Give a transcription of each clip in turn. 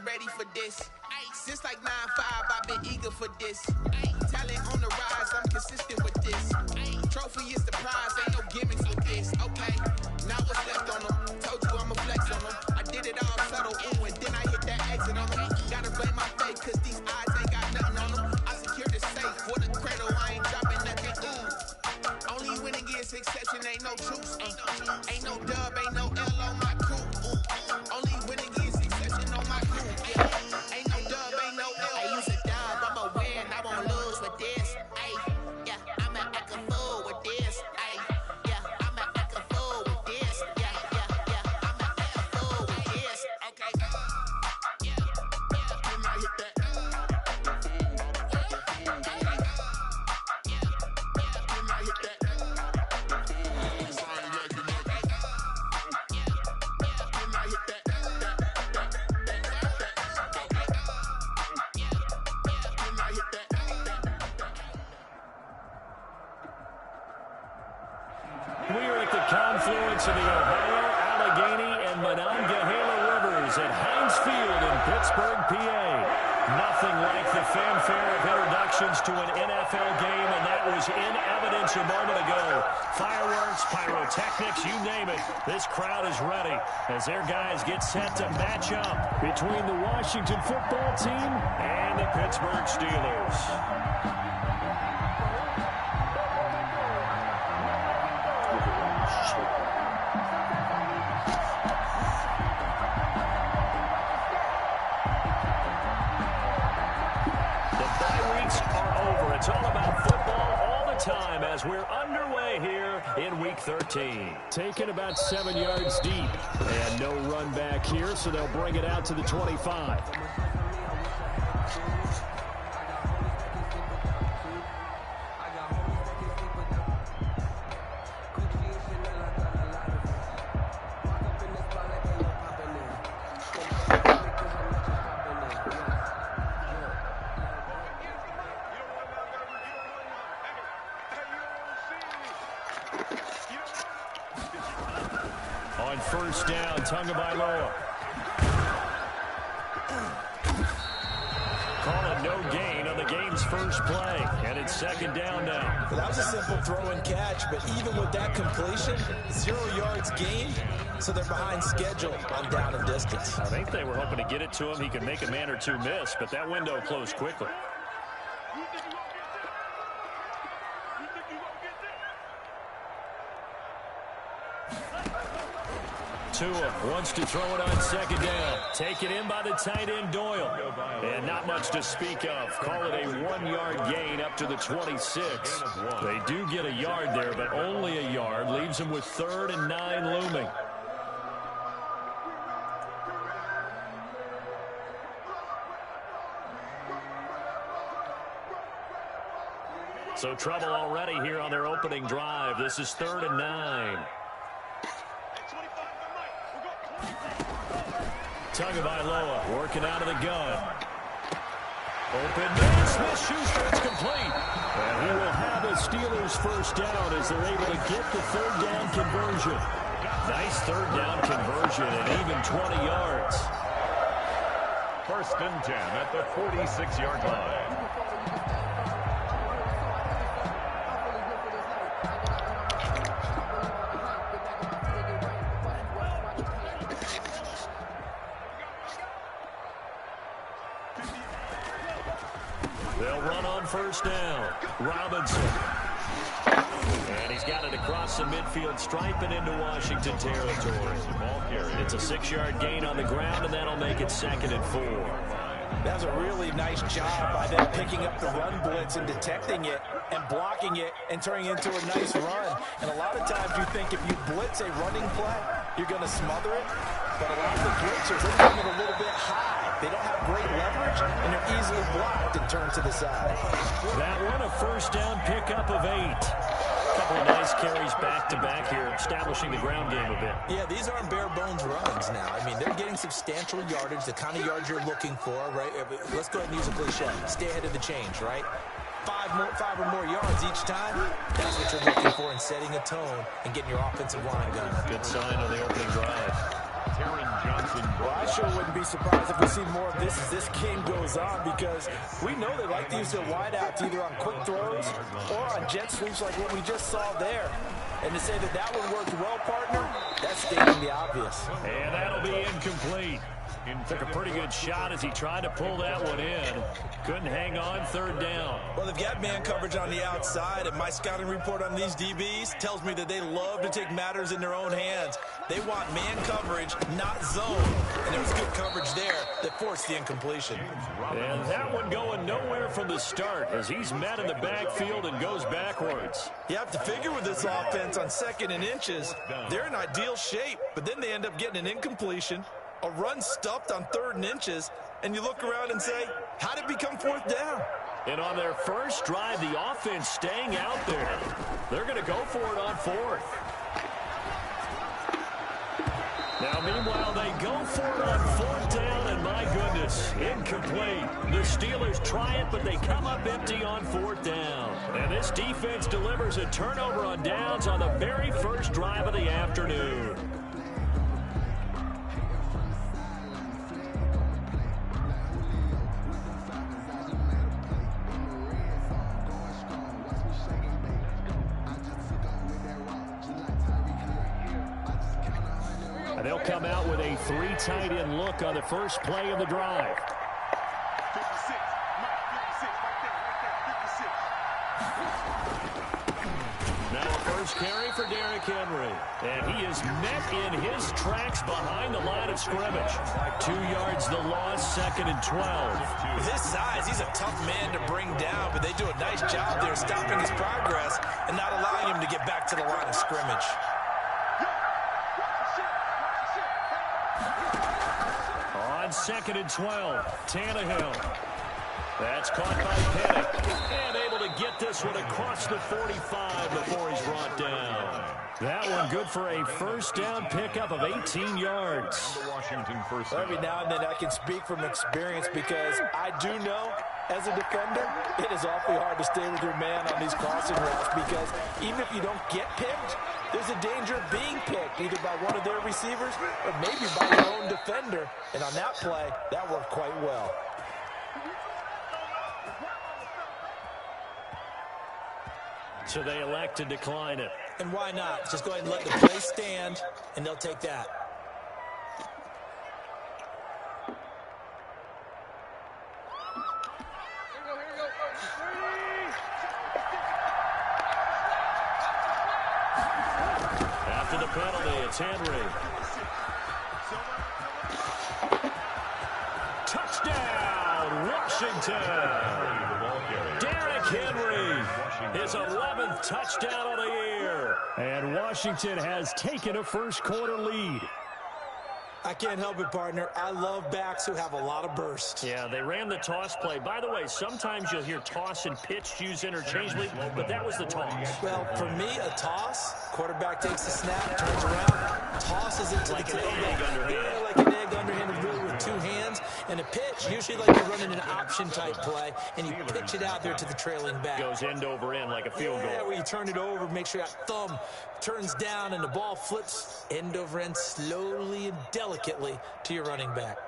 ready for this. Since like 9-5, I've been eager for this. Talent on the rise, I'm consistent with this. Trophy is the prize, ain't no gimmicks with this. Okay, now what's left on them? Told you I'ma flex on them. I did it all subtle, ooh, and then I hit that exit on them. Gotta blame my fate, cause these eyes ain't got nothing on them. I secured the safe for the cradle, I ain't dropping nothing, ooh. Only winning is exception, ain't no truce. Ain't no dub, ain't no L on my crew. Only winning is exception on my crew. Yeah. Ain't no dub, ain't no L. I use a dub, I'ma win, I won't lose with this. Ay, yeah, I'ma act a fool with this. Ay, yeah, I'ma act a fool with this. Yeah, I'ma act a fool with this. Okay. Yeah, when I hit that. When I hit that. We are at the confluence of the Ohio, Allegheny, and Monongahela Rivers at Heinz Field in Pittsburgh, PA. Nothing like the fanfare of introductions to an NFL game, and that was in evidence a moment ago. Fireworks, pyrotechnics, you name it. This crowd is ready as their guys get set to match up between the Washington football team and the Pittsburgh Steelers. It's all about football all the time as we're underway here in Week 13. Taken about 7 yards deep. And no run back here, so they'll bring it out to the 25. On first down, Tagovailoa. Call it no gain on the game's first play, and it's second down now. That was a simple throw and catch, but even with that completion, 0 yards gained, so they're behind schedule on down and distance. I think they were hoping to get it to him. He could make a man or two miss, but that window closed quickly. Tua wants to throw it on second down. Taken in by the tight end, Doyle. And not much to speak of. Call it a 1 yard gain up to the 26. They do get a yard there, but only a yard. Leaves them with 3rd and 9 looming. So trouble already here on their opening drive. This is 3rd and 9. Tagovailoa working out of the gun. Open man, Smith-Schuster, it's complete. And he will have a Steelers first down as they're able to get the 3rd down conversion. Nice 3rd down conversion and even 20 yards. 1st and 10 at the 46-yard line. They'll run on first down. Robinson. And he's got it across the midfield stripe and into Washington territory. It's a 6-yard gain on the ground, and that'll make it 2nd and 4. That was a really nice job by them picking up the run blitz and detecting it and blocking it and turning it into a nice run. And a lot of times you think if you blitz a running play, you're going to smother it. But a lot of the blitzers, they're doing it a little bit high. They don't have great leverage, and they're easily blocked and turned to the side. That one, a first down pickup of 8. A couple of nice carries back-to-back here, establishing the ground game a bit. Yeah, these aren't bare-bones runs now. I mean, they're getting substantial yardage, the kind of yards you're looking for, right? Let's go ahead and use a cliche. Stay ahead of the change, right? 5 or more yards each time, that's what you're looking for in setting a tone and getting your offensive line going. Good sign on the opening drive. Taron Johnson. Well, I sure wouldn't be surprised if we see more of this as this game goes on, because we know they like to use their wideouts either on quick throws or on jet sweeps like what we just saw there. And to say that that one worked well, partner, that's stating the obvious. And that'll be incomplete. Took a pretty good shot as he tried to pull that one in. Couldn't hang on, third down. Well, they've got man coverage on the outside, and my scouting report on these DBs tells me that they love to take matters in their own hands. They want man coverage, not zone. And there was good coverage there that forced the incompletion. And that one going nowhere from the start as he's met in the backfield and goes backwards. You have to figure with this offense on 2nd and inches, they're in ideal shape, but then they end up getting an incompletion, a run stuffed on 3rd and inches, and you look around and say, how did it become 4th down? And on their first drive, the offense staying out there. They're going to go for it on 4th. Now, meanwhile, they go for it on 4th down, and my goodness, incomplete. The Steelers try it, but they come up empty on 4th down. And this defense delivers a turnover on downs on the very first drive of the afternoon. They'll come out with a 3 tight end look on the first play of the drive. Now a first carry for Derrick Henry. And he is met in his tracks behind the line of scrimmage. 2 yards the loss, 2nd and 12. With his size, he's a tough man to bring down, but they do a nice job there stopping his progress and not allowing him to get back to the line of scrimmage. On 2nd and 12, Tannehill. That's caught by Pennick. And able to get this one across the 45 before he's brought down. That one good for a first down pickup of 18 yards. Washington first down. Every now and then I can speak from experience because I do know as a defender, it is awfully hard to stay with your man on these crossing routes because even if you don't get picked, there's a danger of being picked either by one of their receivers or maybe by your own defender. And on that play, that worked quite well. So they elect to decline it. And why not? Just go ahead and let the play stand, and they'll take that. After the penalty, it's Henry. Touchdown, Washington. Derrick Henry, his 11th touchdown of the year. And Washington has taken a first-quarter lead. I can't help it, partner. I love backs who have a lot of burst. Yeah, they ran the toss play. By the way, sometimes you'll hear toss and pitch used interchangeably, but that was the toss. Well, for me, a toss, quarterback takes the snap, turns around, tosses it to like the tailback. Yeah, like an egg underhanded really with 2 hands. And a pitch, usually like you're running an option-type play, and you pitch it out there to the trailing back. Goes end over end like a field goal. Yeah, where you turn it over, make sure that thumb turns down, and the ball flips end over end slowly and delicately to your running back.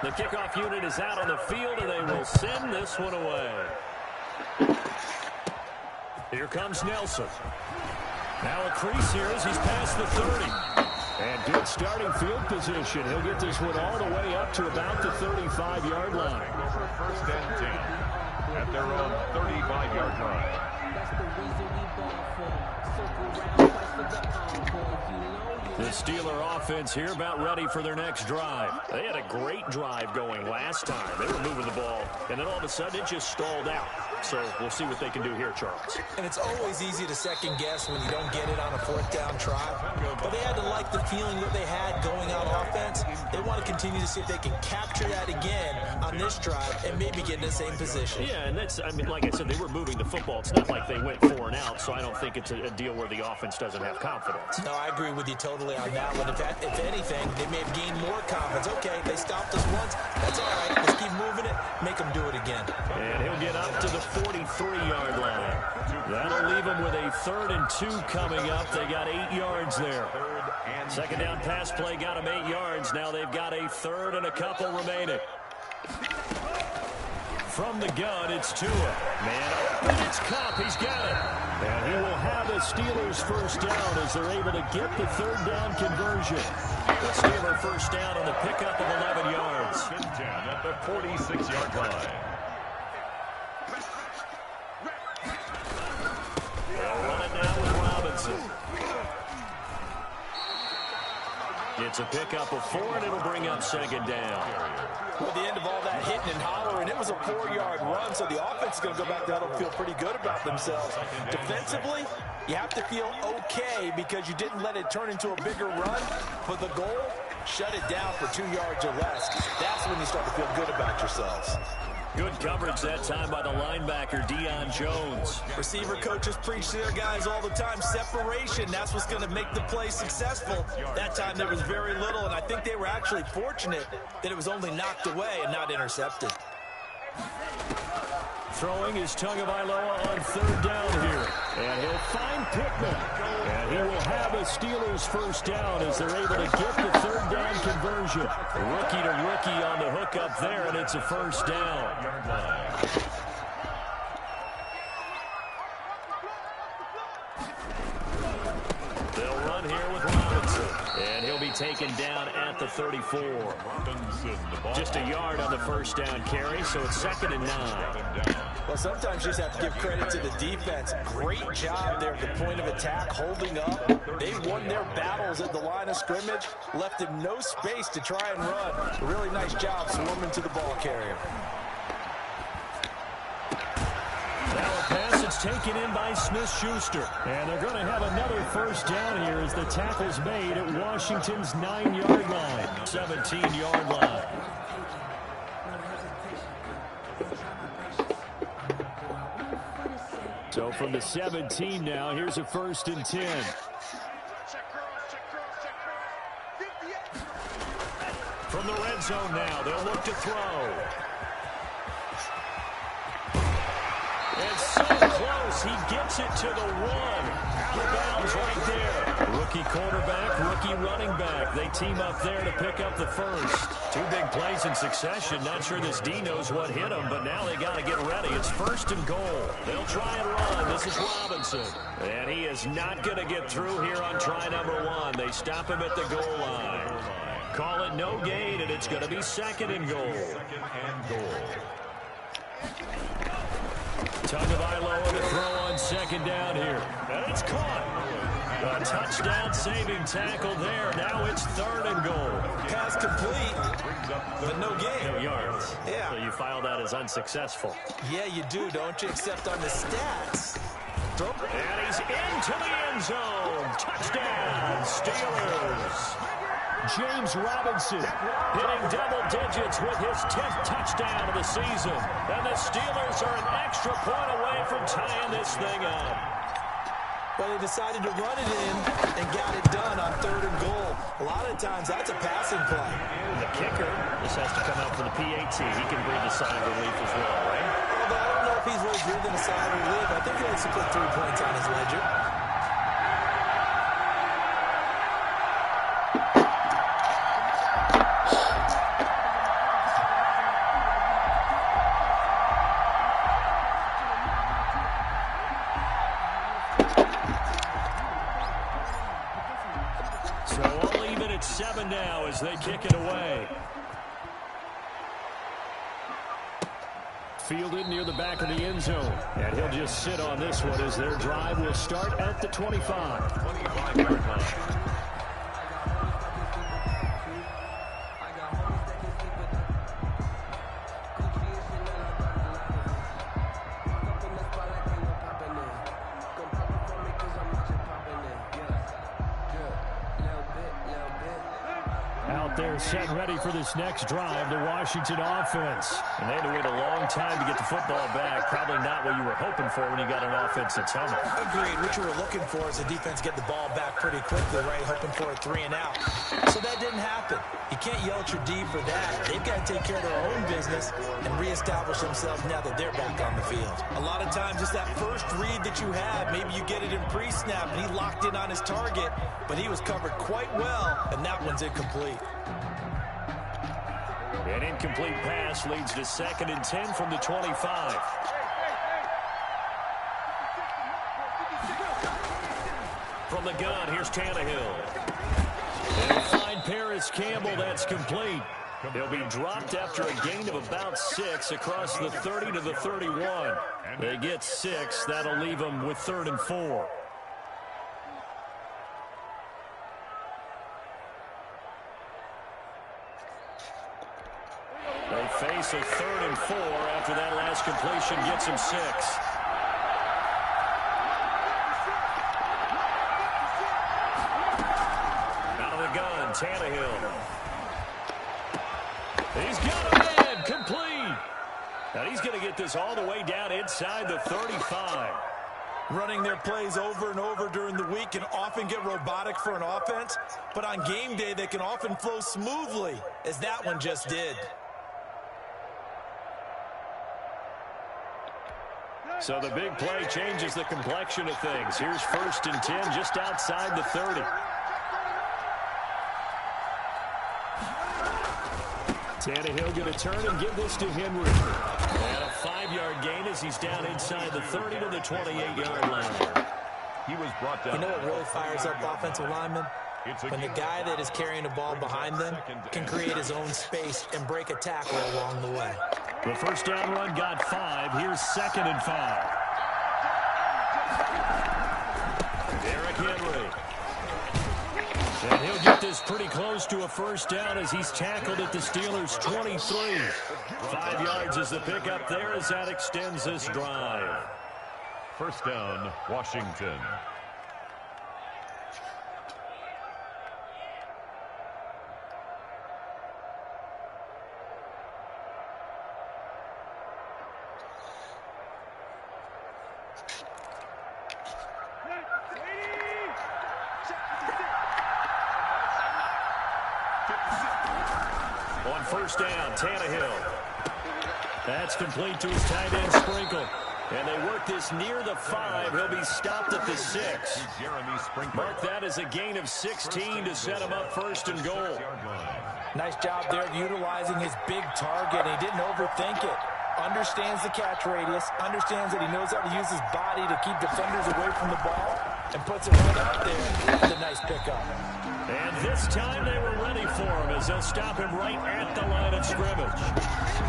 The kickoff unit is out on the field, and they will send this one away. Here comes Nelson. Now a crease here as he's past the 30. And good starting field position. He'll get this one all the way up to about the 35-yard line. Over first and 10 at their own 35-yard line. The Steeler offense here about ready for their next drive. They had a great drive going last time. They were moving the ball, and then all of a sudden it just stalled out. So we'll see what they can do here, Charles. And it's always easy to second guess when you don't get it on a 4th down try. But they had to like the feeling that they had going on offense. They want to continue to see if they can capture that again on this drive and maybe get in the same position. Yeah, and that's, I mean, like I said, they were moving the football. It's not like they went 4 and out, so I don't think it's a deal where the offense doesn't have confidence. No, I agree with you totally on that one. If anything, they may have gained more confidence. Okay, they stopped us once. That's all right. Let's keep moving it. Make them do it again. And he'll get up to the 43-yard line. That'll leave him with a 3rd and 2 coming up. They got 8 yards there. Second down pass play got them 8 yards. Now they've got a 3rd and a couple remaining. From the gun, it's Tua. Man open, it's Kupp. He's got it. And he will have a Steelers first down as they're able to get the 3rd down conversion. The Steeler first down on the pickup of 11 yards. At the 46-yard line. They'll run it now with Robinson. It's a pickup of 4, and it'll bring up 2nd down. At the end of all that hitting and hollering, it was a 4-yard run, so the offense is going to go back there and feel pretty good about themselves. Defensively, you have to feel okay because you didn't let it turn into a bigger run. But the goal, shut it down for 2 yards or less. That's when you start to feel good about yourselves. Good coverage that time by the linebacker, Deion Jones. Receiver coaches preach to their guys all the time. Separation, that's what's going to make the play successful. That time there was very little, and I think they were actually fortunate that it was only knocked away and not intercepted. Throwing is Tagovailoa on 3rd down here. And he'll find Pittman. And he will have a Steelers first down as they're able to get the 3rd down conversion. Rookie to rookie on the hook up there, and it's a first down. They'll run here with Robinson. And he'll be taken down at the 34. Just a yard on the first down carry, so it's 2nd and 9. Well, sometimes you just have to give credit to the defense. Great job there at the point of attack, holding up. They won their battles at the line of scrimmage, left him no space to try and run. A really nice job swarming to the ball carrier. Now a pass that's taken in by Smith-Schuster. And they're going to have another first down here as the tackle's made at Washington's 9-yard line. 17-yard line. So from the 17 now, here's a 1st and 10. From the red zone now, they'll look to throw. It's so close, he gets it to the 1. Out of bounds right there. Rookie quarterback, rookie running back. They team up there to pick up the first. 2 big plays in succession. Not sure this D knows what hit him, but now they got to get ready. It's 1st and goal. They'll try and run. This is Robinson. And he is not going to get through here on try number 1. They stop him at the goal line. Call it no gain, and it's going to be 2nd and goal. Tagovailoa to throw on 2nd down here. And it's caught. A touchdown saving tackle there. Now it's 3rd and goal. Pass complete, but no gain. No yards. Yeah. So you file that as unsuccessful. Yeah, you do, don't you? Except on the stats. And he's into the end zone. Touchdown, Steelers. James Robinson hitting double digits with his 10th touchdown of the season. And the Steelers are an extra point away from tying this thing up. But they decided to run it in and got it done on 3rd and goal. A lot of times that's a passing play. The kicker just has to come out for the PAT. He can breathe a sigh of relief as well, right? Although I don't know if he's really breathing a sigh of relief. I think he likes to put 3 points on his ledger. So all even at 7 now as they kick it away. Fielded near the back of the end zone. And he'll just sit on this one as their drive will start at the 25. 25-yard line. Out there set ready for this next drive, the Washington offense. And they had to wait a long time to get the football back. Probably not what you were hoping for when you got an offense that's humming. Agreed. What you were looking for is the defense get the ball back pretty quickly, right? Hoping for a 3-and-out. So that didn't happen. You can't yell at your D for that. They've got to take care of their own business and reestablish themselves now that they're back on the field. A lot of times it's that first read that you have. Maybe you get it in pre-snap and he locked in on his target, but he was covered quite well, and that one's incomplete. An incomplete pass leads to 2nd and 10 from the 25. From the gun, here's Tannehill. They'll find Paris Campbell. That's complete. He'll be dropped after a gain of about 6 across the 30 to the 31. They get 6. That'll leave them with 3rd and 4. They face a 3rd and 4 after that last completion gets them 6. Out of the gun, Tannehill. He's got a man, complete. Now he's going to get this all the way down inside the 35. Running their plays over and over during the week can often get robotic for an offense, but on game day they can often flow smoothly, as that one just did. So the big play changes the complexion of things. Here's 1st and 10 just outside the 30. Tannehill going to turn and give this to Henry. And a 5-yard gain as he's down inside the 30 to the 28-yard line. He was brought down. You know what really fires up offensive linemen? When the guy that is carrying the ball behind them can create his own space and break a tackle along the way. The first down run got 5. Here's 2nd and 5. Derrick Henry. And he'll get this pretty close to a first down as he's tackled at the Steelers' 23. 5 yards is the pickup there as that extends this drive. First down, Washington. On first down, Tannehill. That's complete to his tight end, Sprinkle. And they work this near the 5. He'll be stopped at the 6. Mark that as a gain of 16 to set him up 1st and goal. Nice job there of utilizing his big target. He didn't overthink it. Understands the catch radius. Understands that he knows how to use his body to keep defenders away from the ball. And puts it right out there with a nice pickup. And this time they were ready for him as they'll stop him right at the line of scrimmage.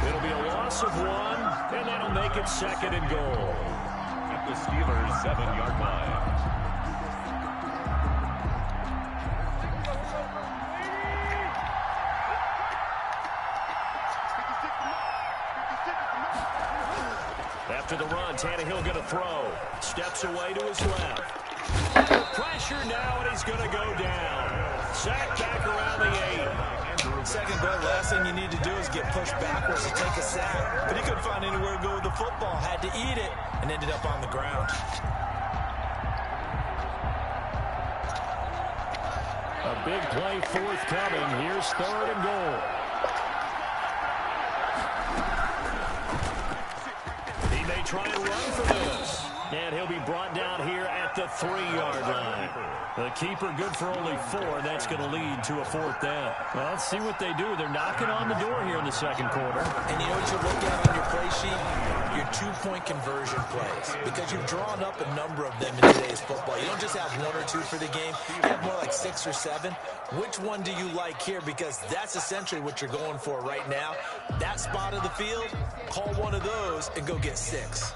It'll be a loss of 1, and that'll make it 2nd and goal. At the Steelers' 7-yard line. After the run, Tannehill going to throw. Steps away to his left. Under pressure now, and he's going to go down. Sacked back around the 8. Second goal, last thing you need to do is get pushed backwards to take a sack. But he couldn't find anywhere to go with the football. Had to eat it and ended up on the ground. A big play forthcoming. Here's 3rd and goal. He may try and run for this. And he'll be brought down here at the 3-yard line. The keeper good for only 4. That's going to lead to a 4th down. Well, let's see what they do. They're knocking on the door here in the 2nd quarter. And you know what you look at on your play sheet? Your 2-point conversion plays. Because you've drawn up a number of them in today's football. You don't just have 1 or 2 for the game. You have more like 6 or 7. Which one do you like here? Because that's essentially what you're going for right now. That spot of the field, call one of those and go get 6.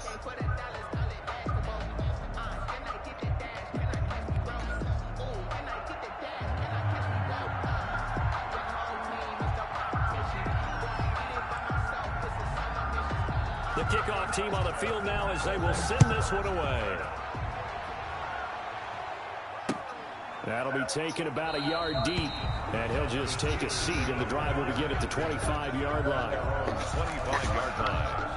The kickoff team on the field now as they will send this one away. That'll be taken about a yard deep, and he'll just take a seat, and the drive will begin at the 25-yard line. 25-yard line.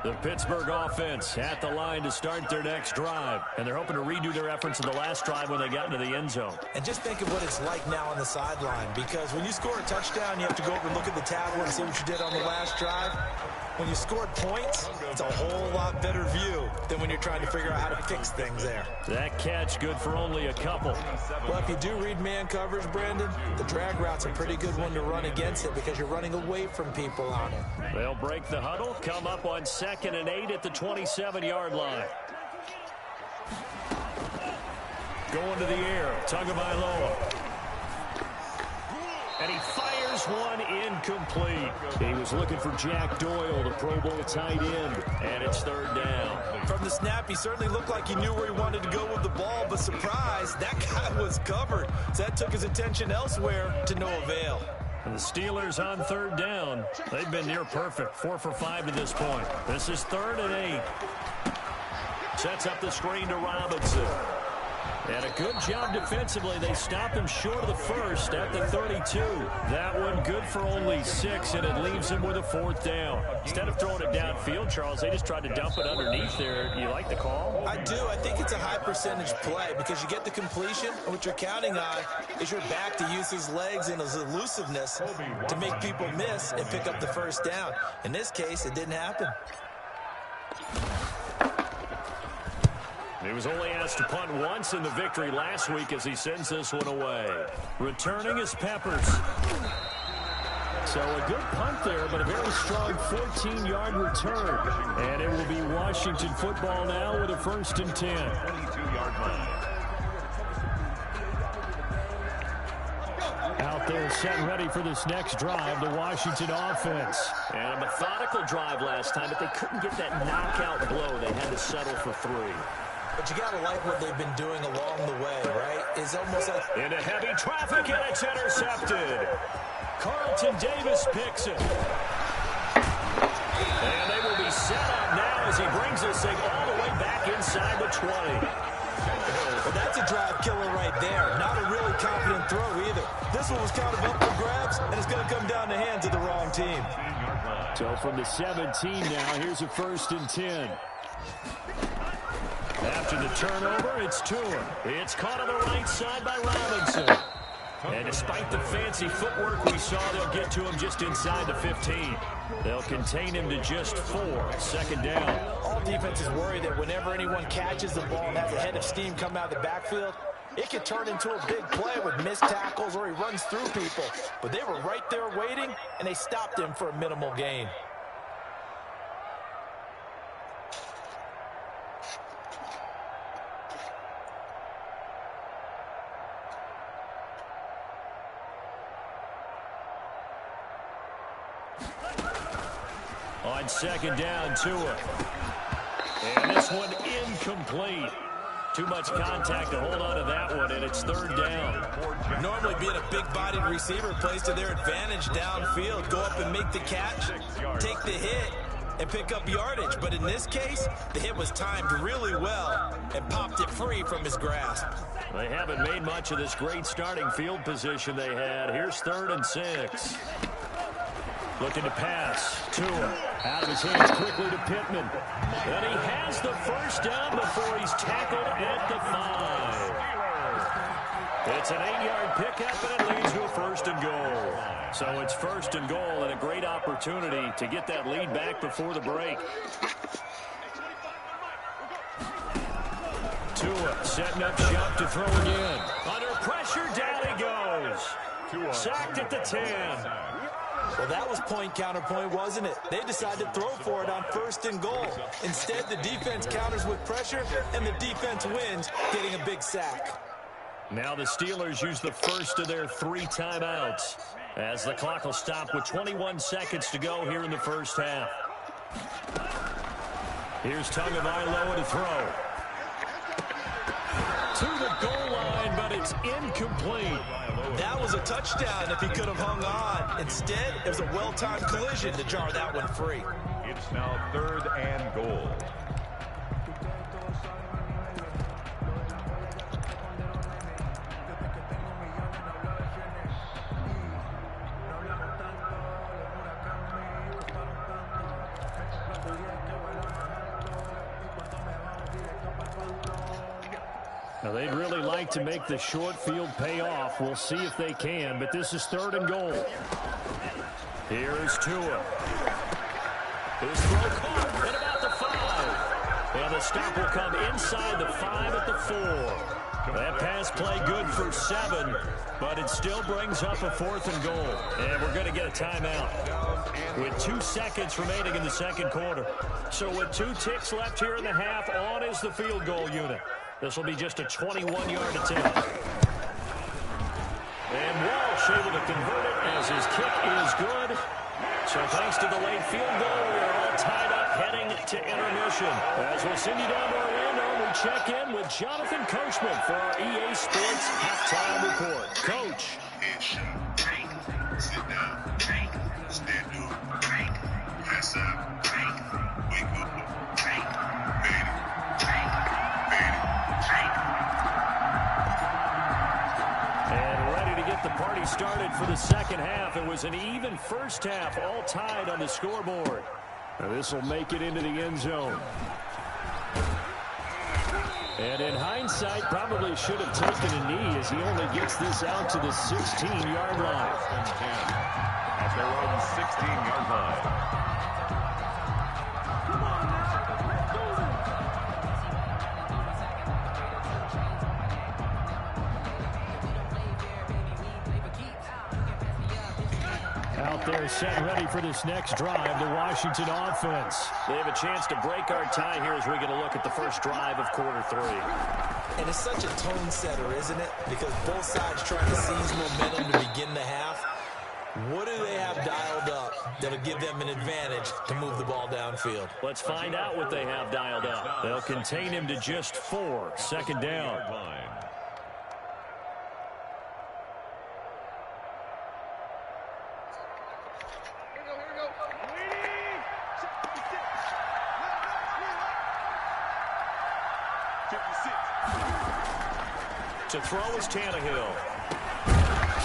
The Pittsburgh offense at the line to start their next drive. And they're hoping to redo their efforts in the last drive when they got into the end zone. And just think of what it's like now on the sideline, because when you score a touchdown, you have to go over and look at the tablet and see what you did on the last drive. When you scored points, it's a whole lot better view than when you're trying to figure out how to fix things there. That catch good for only a couple. Well, if you do read man coverage, Brandon, the drag route's a pretty good one to run against it because you're running away from people on it. They'll break the huddle, come up on 2nd and 8 at the 27-yard line. Going to the air, Tagovailoa. And he fires one incomplete. He was looking for Jack Doyle, the Pro Bowl tight end, and it's 3rd down. From the snap, he certainly looked like he knew where he wanted to go with the ball, but surprise, that guy was covered. So that took his attention elsewhere to no avail. And the Steelers on 3rd down. They've been near perfect, 4 for 5 to this point. This is 3rd and 8. Sets up the screen to Robinson. And a good job defensively. They stop him short of the first at the 32. That one good for only 6, and it leaves him with a 4th down. Instead of throwing it downfield, Charles, they just tried to dump it underneath there. You like the call? I do. I think it's a high percentage play because you get the completion, and what you're counting on is your back to use his legs and his elusiveness to make people miss and pick up the 1st down. In this case, it didn't happen. He was only asked to punt once in the victory last week as he sends this one away. Returning is Peppers. So a good punt there, but a very strong 14-yard return. And it will be Washington football now with a 1st and 10. 22-yard line. Out there set and ready for this next drive, the Washington offense. And a methodical drive last time, but they couldn't get that knockout blow. They had to settle for 3. But you got to like what they've been doing along the way, right? It's almost like... Into heavy traffic, and it's intercepted. Carlton Davis picks it. And they will be set up now as he brings this thing all the way back inside the 20. Well, that's a drive killer right there. Not a really confident throw either. This one was kind of up for grabs, and it's going to come down the hands of the wrong team. So from the 17 now, here's a 1st and 10. After the turnover, it's Tua. It's caught on the right side by Robinson. And despite the fancy footwork we saw, they'll get to him just inside the 15. They'll contain him to just 4. 2nd down. All defenses worry that whenever anyone catches the ball and has a head of steam come out of the backfield, it can turn into a big play with missed tackles or he runs through people. But they were right there waiting, and they stopped him for a minimal gain. On 2nd down, Tua. And this one incomplete. Too much contact to hold on to that one, and it's 3rd down. Normally being a big-bodied receiver plays to their advantage downfield. Go up and make the catch, take the hit, and pick up yardage. But in this case, the hit was timed really well and popped it free from his grasp. They haven't made much of this great starting field position they had. Here's 3rd and 6. Looking to pass. Tua out of his hands quickly to Pittman. And he has the 1st down before he's tackled at the 5. It's an 8-yard pickup, and it leads to a 1st and goal. So it's 1st and goal, and a great opportunity to get that lead back before the break. Tua setting up shop to throw again. Under pressure, down he goes. Sacked at the 10. Well, that was point counterpoint, wasn't it? They decided to throw for it on 1st and goal. Instead, the defense counters with pressure, and the defense wins, getting a big sack. Now the Steelers use the first of their 3 timeouts as the clock will stop with 21 seconds to go here in the first half. Here's Tagovailoa to throw. to the goal line, but it's incomplete. That was a touchdown if he could have hung on. Instead, it was a well-timed collision to jar that one free. It's now 3rd and goal. Now, they'd really like to make the short field pay off. We'll see if they can, but this is 3rd and goal. Here's Tua. His throw caught at about the 5. And the stop will come inside the 5 at the 4. That pass play good for 7, but it still brings up a 4th and goal. And we're going to get a timeout with 2 seconds remaining in the second quarter. So with 2 ticks left here in the half, on is the field goal unit. This will be just a 21-yard attempt. And Walsh able to convert it as his kick is good. So thanks to the late field goal, we're all tied up heading to intermission. As we'll send you down to Orlando, we check in with Jonathan Coachman for our EA Sports Halftime Report. Coach. Drink, sit down, drink, stand up, drink, pass out, drink, wake up, drink, made it, drink, made it, drink. And ready to get the party started for the second half. It was an even first half, all tied on the scoreboard. Now this will make it into the end zone. And in hindsight, probably should have taken a knee as he only gets this out to the 16-yard line. At their own 16-yard line. Out there set ready for this next drive, the Washington offense. They have a chance to break our tie here as we get a look at the first drive of quarter 3. And it's such a tone setter, isn't it? Because both sides trying to seize momentum to begin the half. What do they have dialed up that'll give them an advantage to move the ball downfield? Let's find out what they have dialed up. They'll contain him to just 4. Second down. To throw is Tannehill.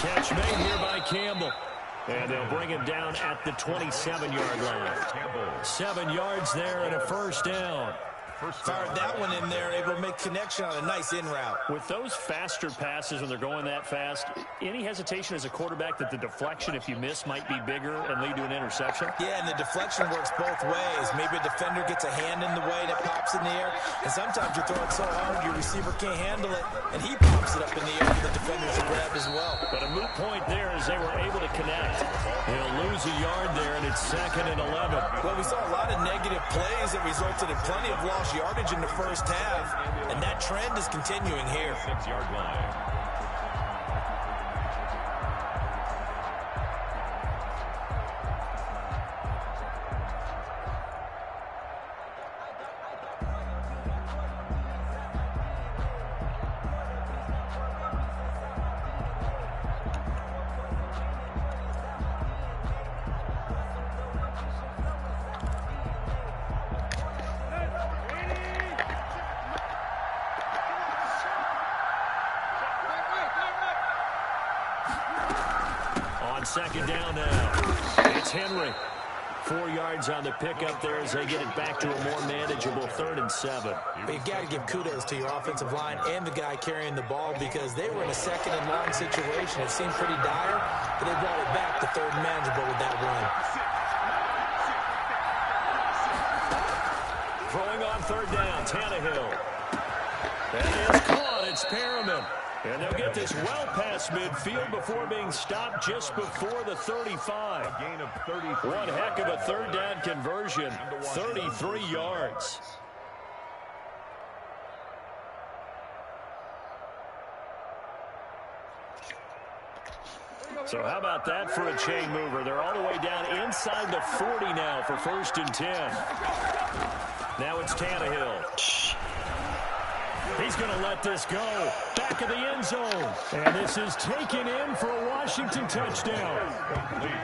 Catch made here by Campbell. And they'll bring him down at the 27-yard line. 7 yards there and a first down. Fired that one in there, able to make connection on a nice in route. With those faster passes when they're going that fast, any hesitation as a quarterback that the deflection, if you miss, might be bigger and lead to an interception? Yeah, and the deflection works both ways. Maybe a defender gets a hand in the way and it pops in the air. And sometimes you throw it so hard your receiver can't handle it, and he pops it up in the air for the defenders to grab as well. But a moot point there as they were able to connect. He'll lose a yard there, and it's 2nd and 11. Well, we saw a lot of negative plays that resulted in plenty of lost yardage in the first half, and that trend is continuing here. 6-yard line. Second down now. It's Henry. 4 yards on the pickup there as they get it back to a more manageable 3rd and 7. But you've got to give kudos to your offensive line and the guy carrying the ball because they were in a 2nd and long situation. It seemed pretty dire, but they brought it back to 3rd and manageable with that run. Throwing on 3rd down, Tannehill. That is caught. It's Perriman. And they'll get this well past midfield before being stopped just before the 35. A gain of 33. One heck of a 3rd down conversion. 33 yards. So how about that for a chain mover? They're all the way down inside the 40 now for 1st and 10. Now it's Tannehill. He's going to let this go. Back of the end zone. And this is taken in for a Washington touchdown.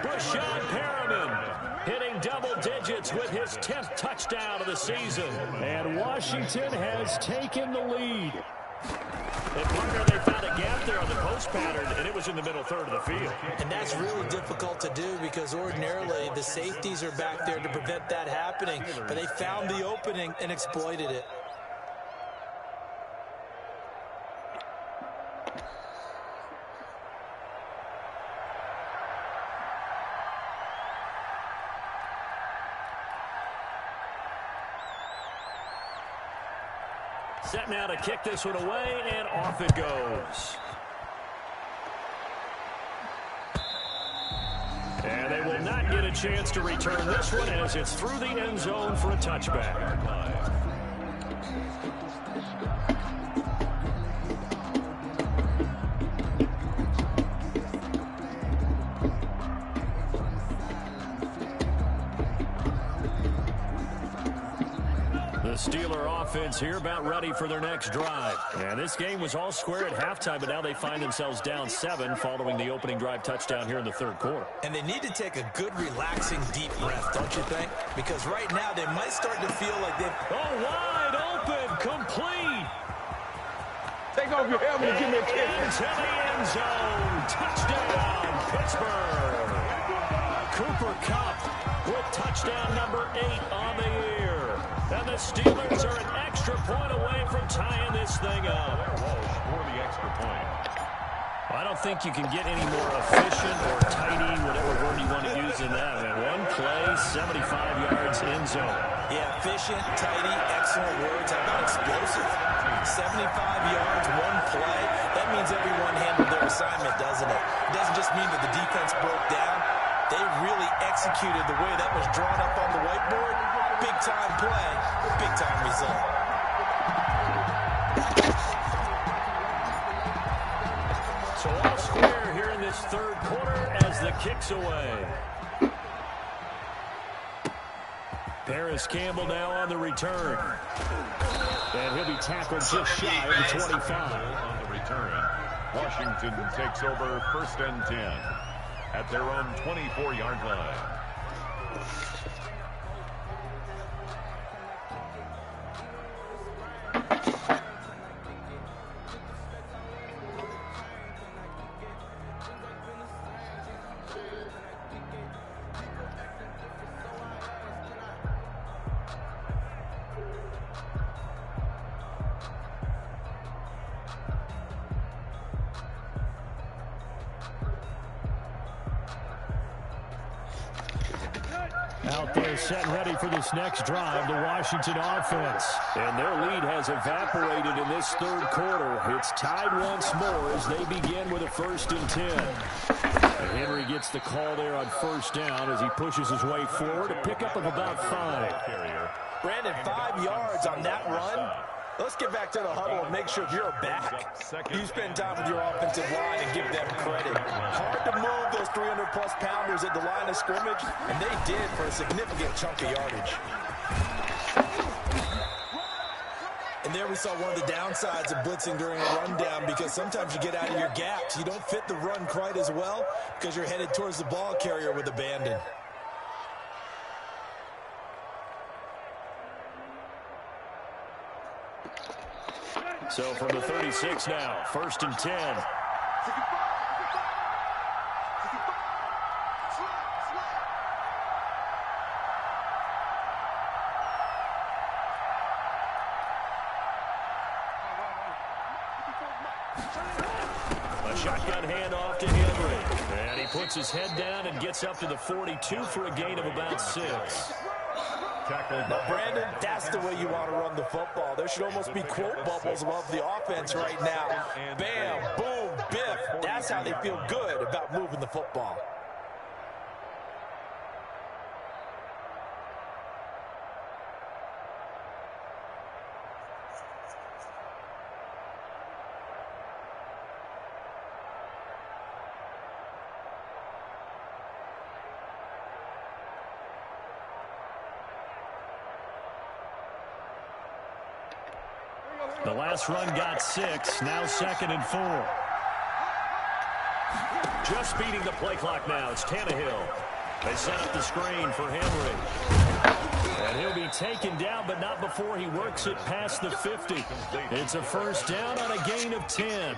Breshad Perriman hitting double digits with his 10th touchdown of the season. And Washington has taken the lead. And partner, they found a gap there on the post pattern, and it was in the middle third of the field. And that's really difficult to do because ordinarily the safeties are back there to prevent that happening. But they found the opening and exploited it. Set now to kick this one away, and off it goes. And they will not get a chance to return this one as it's through the end zone for a touchback. Steeler offense here about ready for their next drive. And this game was all square at halftime, but now they find themselves down 7 following the opening drive touchdown here in the third quarter. And they need to take a good, relaxing, deep breath, don't you think? Because right now they might start to feel like they've... Oh, wide open, complete. Take off your helmet and give me a kick. Into the end zone. Touchdown, Pittsburgh. Cooper Kupp with touchdown number 8 on the year. And the Steelers are an extra point away from tying this thing up. For the extra point. I don't think you can get any more efficient or tidy, whatever word you want to use in that. I mean, one play, 75 yards in zone. Yeah, efficient, tidy, excellent words. How about explosive? 75 yards, one play. That means everyone handled their assignment, doesn't it? It doesn't just mean that the defense broke down. They really executed the way that was drawn up on the whiteboard. Big-time play, big-time result. So all square here in this third quarter as the kick's away. Paris Campbell now on the return. And he'll be tackled just shy of the 25. On the return, Washington takes over 1st and 10 at their own 24-yard line. Out there set and ready for this next drive, the Washington offense. And their lead has evaporated in this third quarter. It's tied once more as they begin with a 1st and 10. And Henry gets the call there on 1st down as he pushes his way forward, a pickup of about 5. Brandon, 5 yards on that run. Let's get back to the huddle and make sure if you're a back, you spend time with your offensive line and give them credit. Hard to move those 300-plus pounders at the line of scrimmage, and they did for a significant chunk of yardage. And there we saw one of the downsides of blitzing during a rundown because sometimes you get out of your gaps. You don't fit the run quite as well because you're headed towards the ball carrier with abandon. So from the 36 now, 1st and 10. A shotgun handoff to Henry. And he puts his head down and gets up to the 42 for a gain of about 6. Now, Brandon, that's the way you want to run the football. There should almost be quote bubbles above the offense right now. Bam, boom, biff. That's how they feel good about moving the football. The last run got 6, now 2nd and 4. Just beating the play clock now. It's Tannehill. They set up the screen for Henry. And he'll be taken down, but not before he works it past the 50. It's a first down on a gain of 10.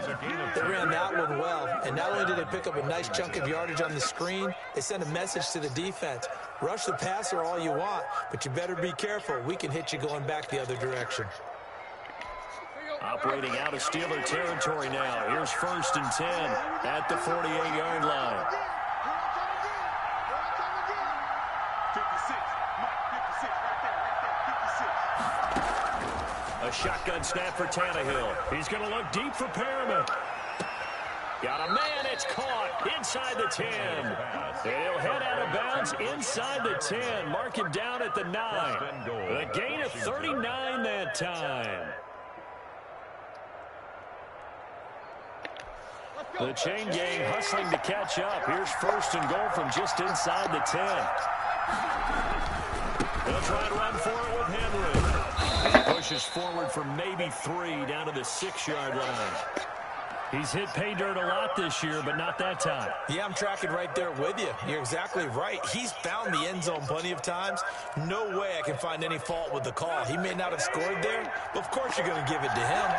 They ran that one well, and not only did they pick up a nice chunk of yardage on the screen, they sent a message to the defense. Rush the passer all you want, but you better be careful. We can hit you going back the other direction. Operating out of Steeler territory now. Here's 1st and 10 at the 48-yard line. A shotgun snap for Tannehill. He's going to look deep for Perriman. Got a man. It's caught inside the 10. And he'll head out of bounds inside the 10. Mark him down at the 9. A gain of 39 that time. The chain gang hustling to catch up. Here's 1st and goal from just inside the 10. They'll try and run for it with Henry. Pushes forward for maybe 3 down to the 6-yard line. He's hit pay dirt a lot this year, but not that time. Yeah, I'm tracking right there with you. You're exactly right. He's found the end zone plenty of times. No way I can find any fault with the call. He may not have scored there, but of course you're going to give it to him.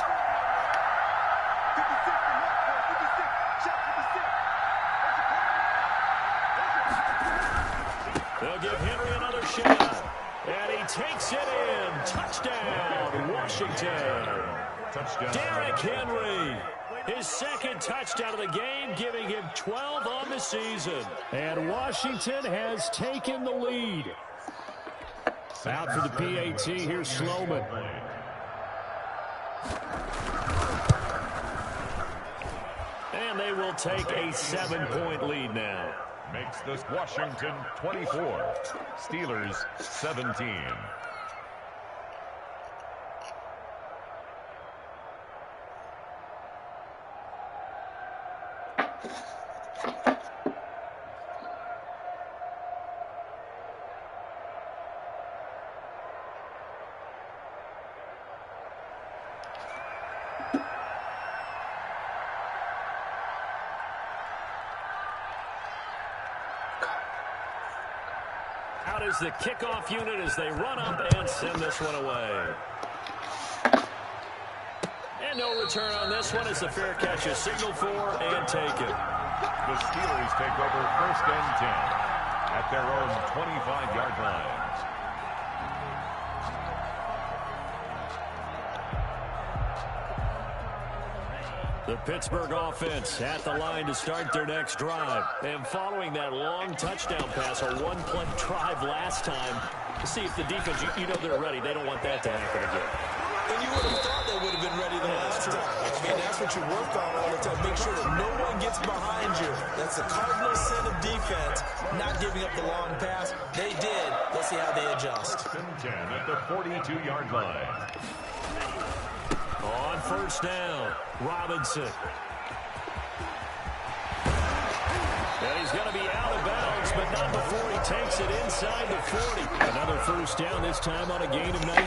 They'll give Henry another shot. And he takes it in. Touchdown, Washington. Touchdown. Derrick Henry. His 2nd touchdown of the game, giving him 12 on the season. And Washington has taken the lead. Out for the PAT, here's Sloman. And they will take a 7-point lead now. Makes this Washington 24, Steelers 17. Out is the kickoff unit as they run up and send this one away. And no return on this one as the fair catch is signaled for and taken. The Steelers take over 1st and 10 at their own 25-yard line. The Pittsburgh offense at the line to start their next drive. And following that long touchdown pass, a one-play drive last time, to see if the defense, you know they're ready. They don't want that to happen again. And you would have thought they would have been ready the last time. I mean, that's what you work on all the time. Make sure that no one gets behind you. That's the cardinal sin of defense, not giving up the long pass. They did. Let's see how they adjust. 1st and 10 at the 42-yard line. On 1st down, Robinson. And he's going to be out of bounds, but not before he takes it inside the 40. Another 1st down, this time on a gain of 19.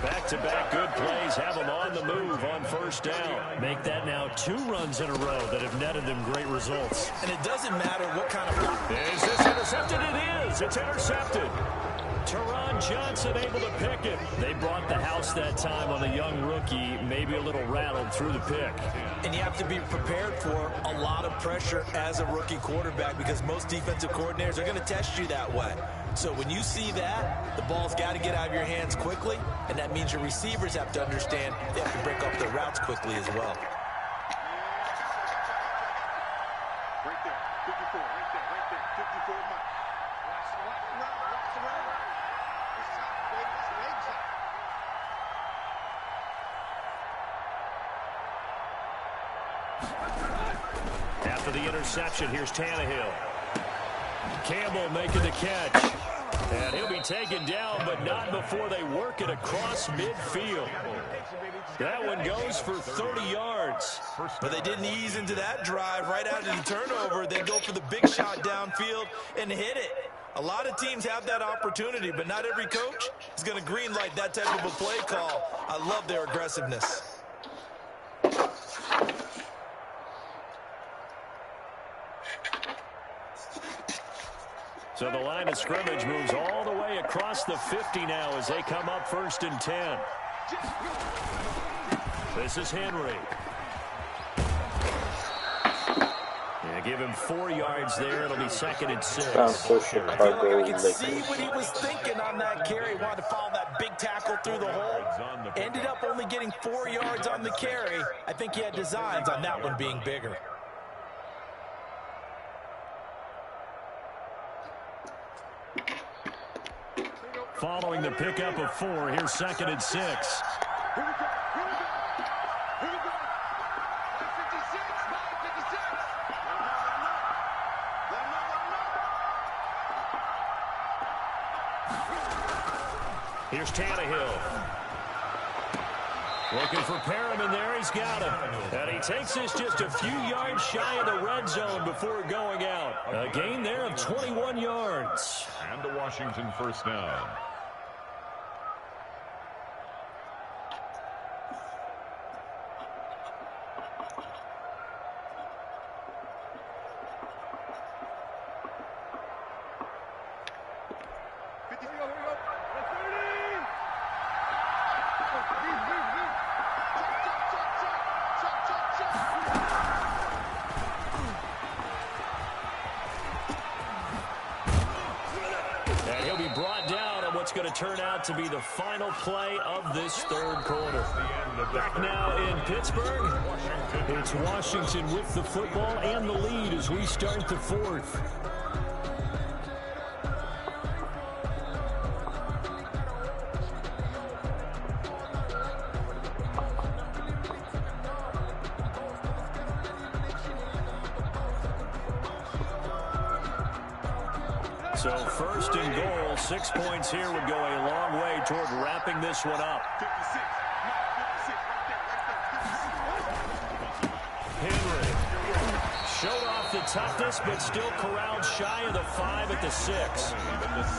Back-to-back good plays have them on the move on 1st down. Make that now 2 runs in a row that have netted them great results. And it doesn't matter what kind of block. Is this intercepted? It is. It's intercepted. Teron Johnson able to pick it. They brought the house that time on the young rookie, maybe a little rattled through the pick. And you have to be prepared for a lot of pressure as a rookie quarterback because most defensive coordinators are going to test you that way. So when you see that, the ball's got to get out of your hands quickly, and that means your receivers have to understand they have to break up their routes quickly as well. Right there, 54, right there, 54 miles. After the interception, here's Tannehill. Campbell making the catch. And he'll be taken down, but not before they work it across midfield. That one goes for 30 yards. But they didn't ease into that drive right after the turnover. They go for the big shot downfield and hit it. A lot of teams have that opportunity, but not every coach is going to greenlight that type of a play call. I love their aggressiveness. So the line of scrimmage moves all the way across the 50 now as they come up 1st and 10. This is Henry. Yeah, give him 4 yards there. It'll be 2nd and 6. I feel like I can see what he was thinking on that carry. Wanted to follow that big tackle through the hole. Ended up only getting 4 yards on the carry. I think he had designs on that one being bigger. Following the pickup of 4, here's 2nd and 6. Here's Tannehill. Looking for Perriman there. He's got him. And he takes this just a few yards shy of the red zone before going out. A gain there of 21 yards. And a Washington first down. Going to turn out to be the final play of this 3rd quarter. Back now in Pittsburgh. It's Washington with the football and the lead as we start the 4th. So 1st and goal, 6 points here would go a long way toward wrapping this one up. Henry showed off the toughness, but still corralled shy of the 5 at the 6.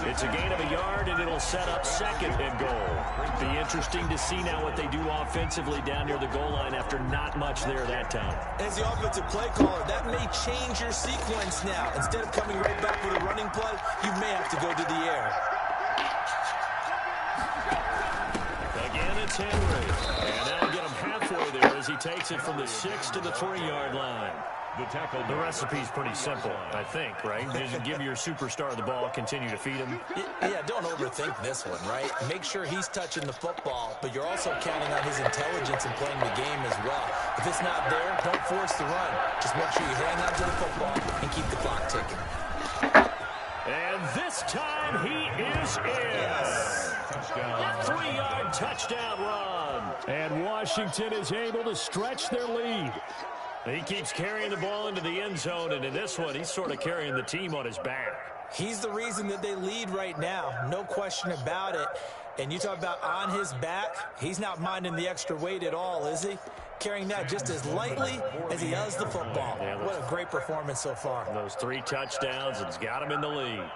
It's a gain of a yard, and it'll set up 2nd and goal. Be interesting to see now what they do offensively down near the goal line after not much there that time. As the offensive play caller, that may change your sequence now. Instead of coming right back with a running play, you may have to go to the air. Again, it's Henry. And that'll get him halfway there as he takes it from the 6 to the 3-yard line. The recipe's pretty simple, I think, right? Just give your superstar the ball, continue to feed him. Yeah, don't overthink this one, right? Make sure he's touching the football, but you're also counting on his intelligence in playing the game as well. If it's not there, don't force the run. Just make sure you hang on to the football and keep the clock ticking. And this time he is in. Yes. 3-yard touchdown run. And Washington is able to stretch their lead. He keeps carrying the ball into the end zone, and in this one, he's sort of carrying the team on his back. He's the reason that they lead right now, no question about it. And you talk about on his back, he's not minding the extra weight at all, is he? Carrying that just as lightly as he does the football. Yeah, what a great performance so far. Those 3 touchdowns, it's got him in the lead.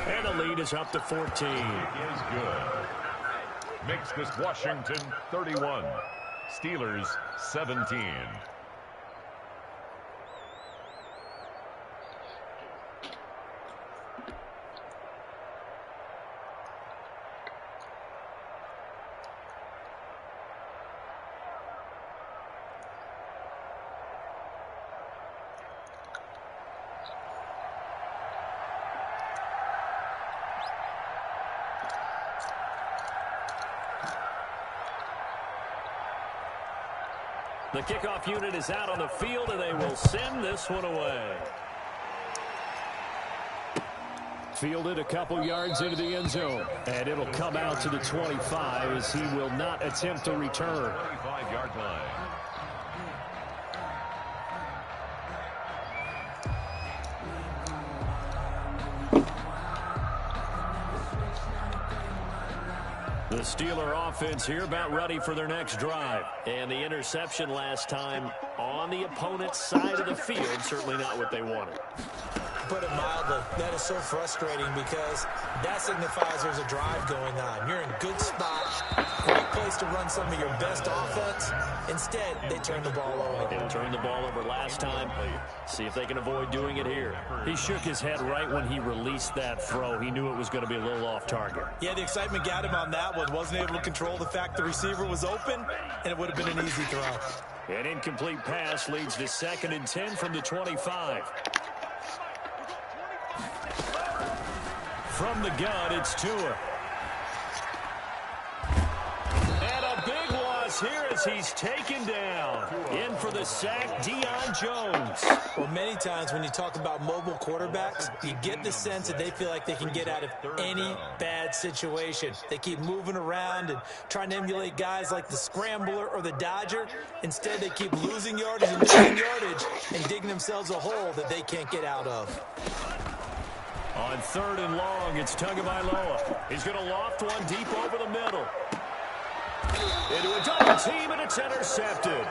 And the lead is up to 14. Is good. Makes this Washington 31. Steelers 17. The kickoff unit is out on the field, and they will send this one away. Fielded a couple yards into the end zone, and it'll come out to the 25 as he will not attempt to return. 25-yard line. The Steeler offense here about ready for their next drive. And the interception last time on on the opponent's side of the field. Certainly not what they wanted. Put it mildly, that is so frustrating because that signifies there's a drive going on. You're in good spot, great place to run some of your best offense. Instead, they turn the ball over. They turned the ball over last time. See if they can avoid doing it here. He shook his head right when he released that throw. He knew it was going to be a little off target. Yeah, the excitement got him on that one. Wasn't able to control the fact the receiver was open, and it would have been an easy throw. An incomplete pass leads to 2nd and 10 from the 25. From the gun, it's Tua. And a big loss here as he's taken down. In for the sack, Deion Jones. Well, many times when you talk about mobile quarterbacks, you get the sense that they feel like they can get out of any bad situation. They keep moving around and trying to emulate guys like the Scrambler or the Dodger. Instead, they keep losing yardage and losing yardage and digging themselves a hole that they can't get out of. On 3rd and long, it's Tagovailoa. He's going to loft one deep over the middle. Into a double team, and it's intercepted.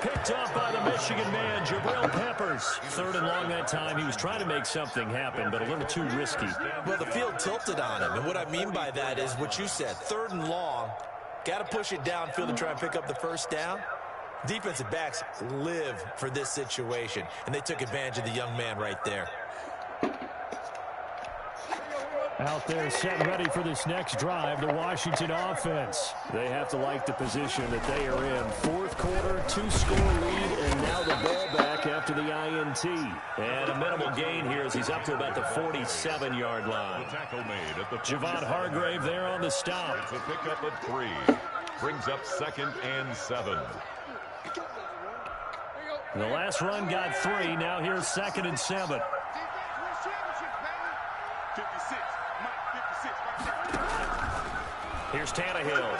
Picked up by the Michigan man, Jabril Peppers. 3rd and long that time. He was trying to make something happen, but a little too risky. Well, the field tilted on him, and what I mean by that is what you said. 3rd and long, got to push it downfield and try and pick up the first down. Defensive backs live for this situation, and they took advantage of the young man right there. Out there set ready for this next drive, the Washington offense. They have to like the position that they are in. 4th quarter, 2-score lead, and now the ball back after the INT. And a minimal gain here as he's up to about the 47-yard line. Javon Hargrave there on the stop. It's a pickup at 3. Brings up 2nd and 7. The last run got 3. Now here's 2nd and 7. 56. Here's Tannehill.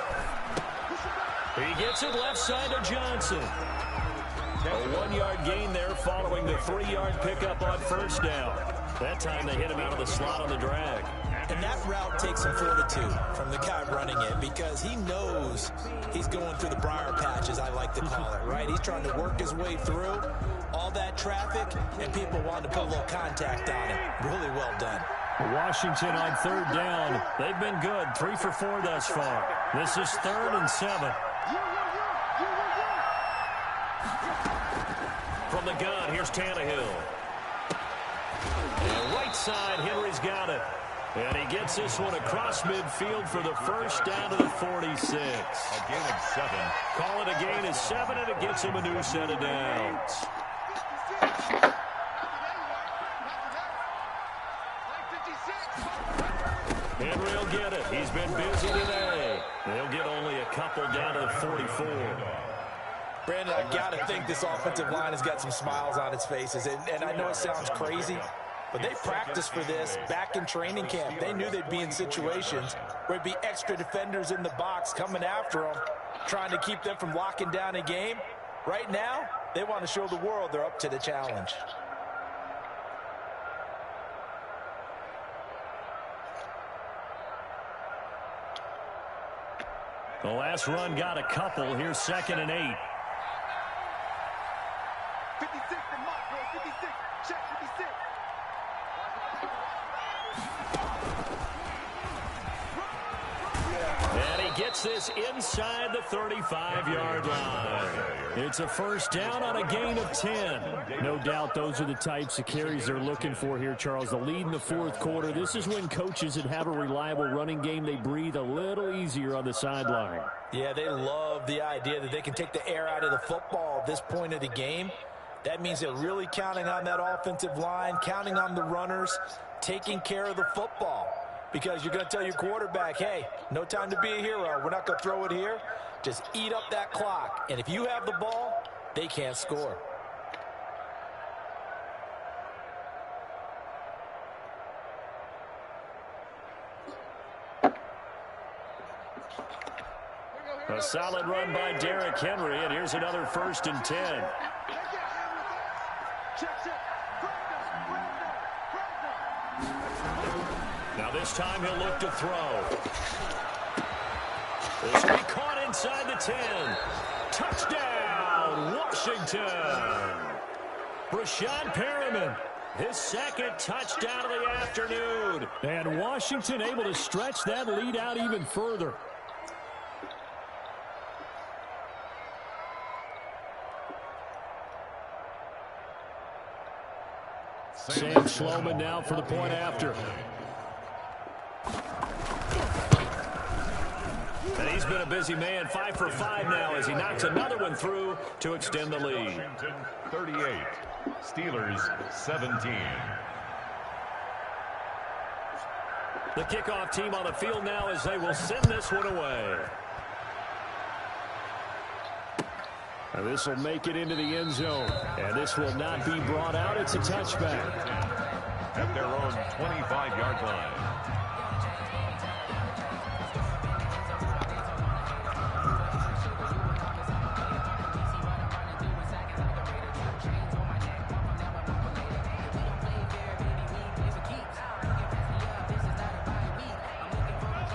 He gets it left side of Johnson. A 1-yard gain there following the 3-yard pickup on 1st down. That time they hit him out of the slot on the drag. And that route takes some fortitude from the guy running it because he knows he's going through the briar patch, as I like to call it, right? He's trying to work his way through all that traffic, and people want to put a little contact on it. Really well done. Washington on 3rd down. They've been good. 3 for 4 thus far. This is 3rd and 7. From the gun, here's Tannehill. And right side, Henry's got it. And he gets this one across midfield for the first down to the 46. A gain of 7. Call it a gain of 7, and it gets him a new set of downs. Henry will get it. He's been busy today. They'll get only a couple down to the 44. Brandon, I got to think this offensive line has got some smiles on its faces. And I know it sounds crazy, but they practiced for this back in training camp. They knew they'd be in situations where it'd be extra defenders in the box coming after them, trying to keep them from locking down a game. Right now, they want to show the world they're up to the challenge. The last run got a couple. Here's 2nd and 8. 56 from Mark, bro. 56. Check 56. And he gets this inside the 35-yard line. It's a first down on a gain of 10. No doubt those are the types of carries they're looking for here, Charles. The lead in the 4th quarter. This is when coaches that have a reliable running game, they breathe a little easier on the sideline. Yeah, they love the idea that they can take the air out of the football at this point of the game. That means they're really counting on that offensive line, counting on the runners, taking care of the football. Because you're going to tell your quarterback, hey, no time to be a hero. We're not going to throw it here. Just eat up that clock. And if you have the ball, they can't score. A solid run by Derrick Henry, and here's another 1st and 10. Now this time he'll look to throw. This will be caught inside the 10. Touchdown, touchdown, Washington. Breshad Perriman, his second touchdown of the afternoon. And Washington able to stretch that lead out even further. Sam Sloman now for the point after. And he's been a busy man, 5 for 5 now as he knocks another one through to extend the lead. Washington 38, Steelers 17. The kickoff team on the field now as they will send this one away. And this will make it into the end zone. And this will not be brought out. It's a touchback. At their own 25-yard line.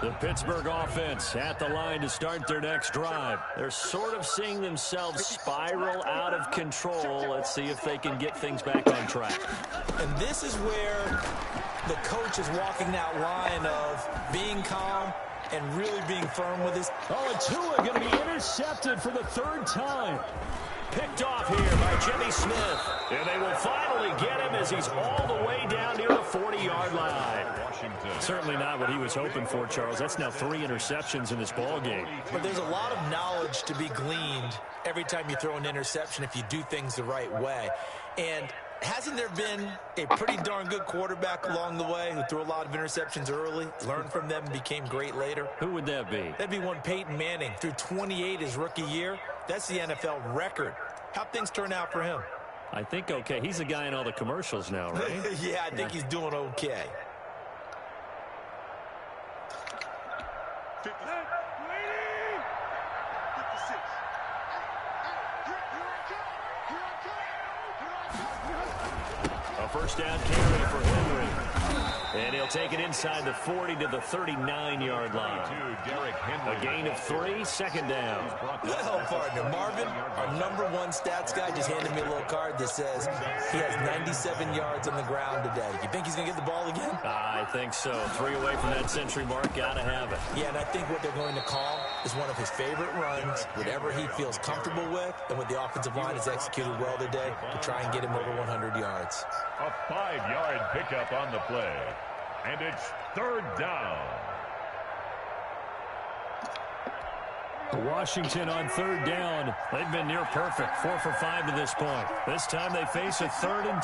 The Pittsburgh offense at the line to start their next drive. They're sort of seeing themselves spiral out of control. Let's see if they can get things back on track. And this is where the coach is walking that line of being calm and really being firm with his. Oh, and Tua going to be intercepted for the third time. Picked off here by Jimmy Smith. And they will finally get him as he's all the way down near the 40-yard line. Washington. Certainly not what he was hoping for, Charles. That's now 3 interceptions in this ball game. But there's a lot of knowledge to be gleaned every time you throw an interception if you do things the right way. And hasn't there been a pretty darn good quarterback along the way who threw a lot of interceptions early, learned from them, and became great later? Who would that be? That'd be one Peyton Manning. Threw 28 his rookie year. That's the NFL record. How'd things turn out for him? I think okay. He's the guy in all the commercials now, right? Yeah, I think he's doing okay. 56. A first down carry for Henry. And he'll take it inside the 40 to the 39-yard line. A gain of 3, second down. Well, partner, Marvin, our #1 stats guy, just handed me a little card that says he has 97 yards on the ground today. You think he's going to get the ball again? I think so. 3 away from that century mark. Got to have it. Yeah, and I think what they're going to call is one of his favorite runs, whatever he feels comfortable with, and what the offensive line has executed well today to try and get him over 100 yards. A 5-yard pickup on the play. And it's third down. Washington on third down. They've been near perfect. 4 for 5 to this point. This time they face a 3rd and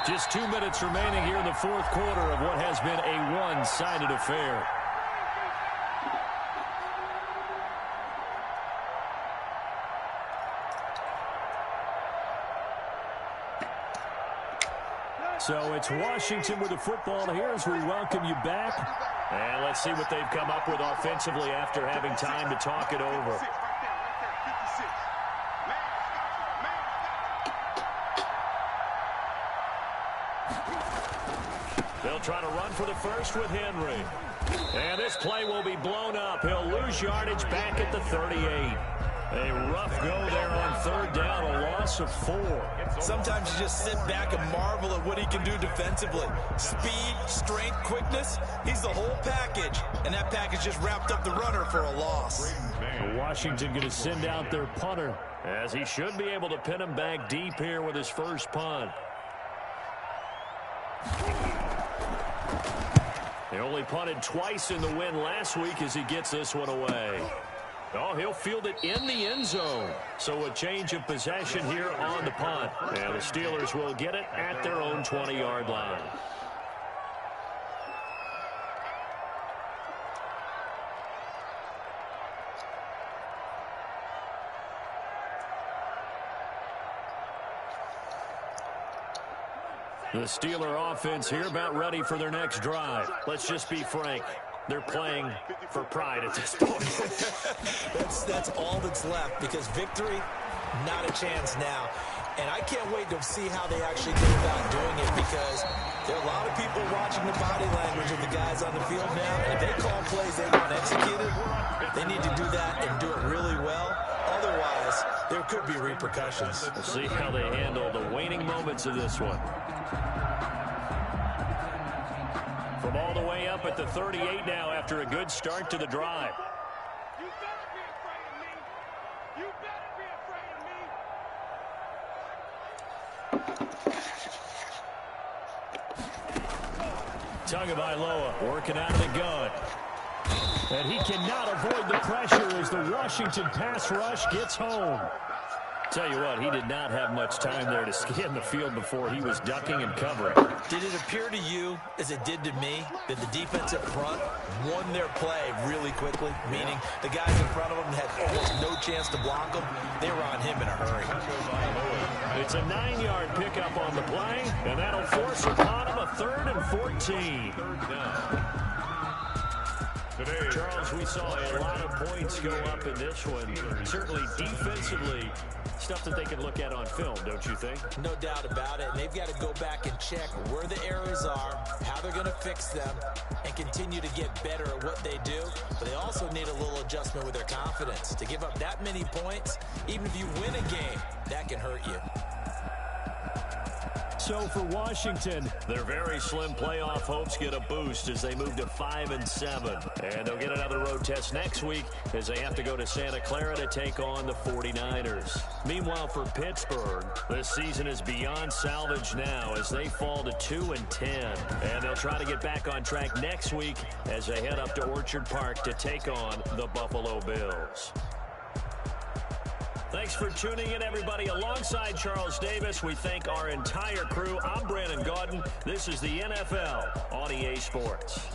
2. Just 2 minutes remaining here in the fourth quarter of what has been a one-sided affair. So it's Washington with the football here as we welcome you back. And let's see what they've come up with offensively after having time to talk it over. They'll try to run for the first with Henry. And this play will be blown up. He'll lose yardage back at the 38. A rough go there on third down, a loss of 4. Sometimes you just sit back and marvel at what he can do defensively. Speed, strength, quickness, he's the whole package. And that package just wrapped up the runner for a loss. Washington going to send out their punter, as he should be able to pin him back deep here with his first punt. He only punted twice in the win last week as he gets this one away. Oh, he'll field it in the end zone. So a change of possession here on the punt. And the Steelers will get it at their own 20-yard line. The Steeler offense here about ready for their next drive. Let's just be frank. They're playing for pride at this point. That's all that's left, because victory, not a chance now. And I can't wait to see how they actually go about doing it, because there are a lot of people watching the body language of the guys on the field now. And if they call plays they want executed, they need to do that and do it really well. All there could be repercussions. We'll see how they handle the waning moments of this one. From all the way up at the 38 now after a good start to the drive. You better be afraid of me. You better be afraid of me. Tagovailoa working out of the gun. And he cannot avoid the pressure as the Washington pass rush gets home. Tell you what, he did not have much time there to scan the field before he was ducking and covering. Did it appear to you, as it did to me, that the defensive front won their play really quickly? Meaning the guys in front of them had almost no chance to block them. They were on him in a hurry. It's a 9-yard pickup on the play, and that'll force upon him a 3rd and 14. Third down. Today, Charles, we saw a lot of points go up in this one. Certainly defensively, stuff that they can look at on film, don't you think? No doubt about it. And they've got to go back and check where the errors are, how they're going to fix them, and continue to get better at what they do. But they also need a little adjustment with their confidence. To give up that many points, even if you win a game, that can hurt you. So for Washington, their very slim playoff hopes get a boost as they move to 5-7. And they'll get another road test next week as they have to go to Santa Clara to take on the 49ers. Meanwhile, for Pittsburgh, this season is beyond salvage now as they fall to 2-10. And they'll try to get back on track next week as they head up to Orchard Park to take on the Buffalo Bills. Thanks for tuning in, everybody. Alongside Charles Davis, we thank our entire crew. I'm Brandon Gaudin. This is the NFL on EA Sports.